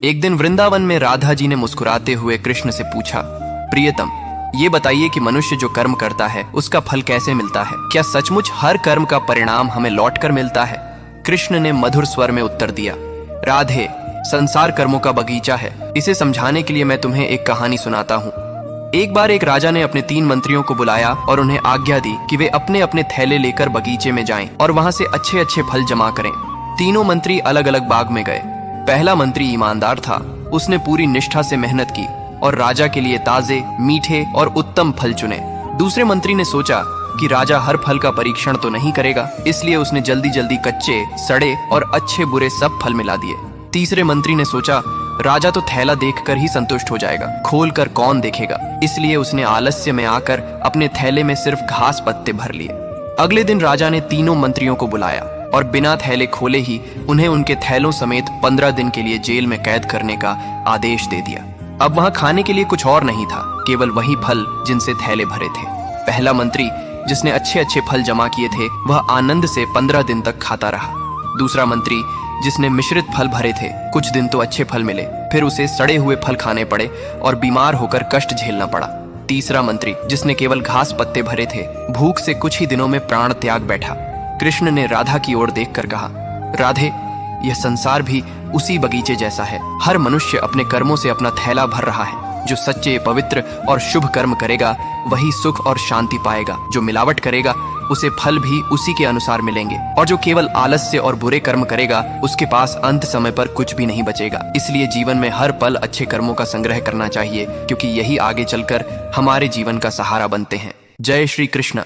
एक दिन वृंदावन में राधा जी ने मुस्कुराते हुए कृष्ण से पूछा, प्रियतम, ये बताइए कि मनुष्य जो कर्म करता है उसका फल कैसे मिलता है? क्या सचमुच हर कर्म का परिणाम हमें लौटकर मिलता है? कृष्ण ने मधुर स्वर में उत्तर दिया, राधे, संसार कर्मों का बगीचा है। इसे समझाने के लिए मैं तुम्हें एक कहानी सुनाता हूँ। एक बार एक राजा ने अपने 3 मंत्रियों को बुलाया और उन्हें आज्ञा दी कि वे अपने अपने थैले लेकर बगीचे में जाएं और वहां से अच्छे अच्छे फल जमा करें। तीनों मंत्री अलग अलग बाग में गए। पहला मंत्री ईमानदार था। उसने पूरी निष्ठा से मेहनत की और राजा के लिए ताजे, मीठे और उत्तम फल चुने। दूसरे मंत्री ने सोचा कि राजा हर फल का परीक्षण तो नहीं करेगा, इसलिए उसने जल्दी जल्दी कच्चे, सड़े और अच्छे बुरे सब फल मिला दिए। तीसरे मंत्री ने सोचा राजा तो थैला देखकर ही संतुष्ट हो जाएगा, खोल कर कौन देखेगा, इसलिए उसने आलस्य में आकर अपने थैले में सिर्फ घास पत्ते भर लिए। अगले दिन राजा ने तीनों मंत्रियों को बुलाया और बिना थैले खोले ही उन्हें उनके थैलों समेत 15 दिन के लिए जेल में कैद करने का आदेश दे दिया। अब वहां खाने के लिए कुछ और नहीं था, केवल वही फल जिनसे थैले भरे थे। पहला मंत्री, जिसने अच्छे अच्छे फल जमा किए थे, वह आनंद से 15 दिन तक खाता रहा। दूसरा मंत्री, जिसने मिश्रित फल भरे थे, कुछ दिन तो अच्छे फल मिले, फिर उसे सड़े हुए फल खाने पड़े और बीमार होकर कष्ट झेलना पड़ा। तीसरा मंत्री, जिसने केवल घास पत्ते भरे थे, भूख से कुछ ही दिनों में प्राण त्याग बैठा। कृष्ण ने राधा की ओर देखकर कहा, राधे, यह संसार भी उसी बगीचे जैसा है। हर मनुष्य अपने कर्मों से अपना थैला भर रहा है। जो सच्चे, पवित्र और शुभ कर्म करेगा वही सुख और शांति पाएगा। जो मिलावट करेगा उसे फल भी उसी के अनुसार मिलेंगे, और जो केवल आलस्य और बुरे कर्म करेगा उसके पास अंत समय पर कुछ भी नहीं बचेगा। इसलिए जीवन में हर पल अच्छे कर्मों का संग्रह करना चाहिए, क्योंकि यही आगे चलकर हमारे जीवन का सहारा बनते हैं। जय श्री कृष्ण।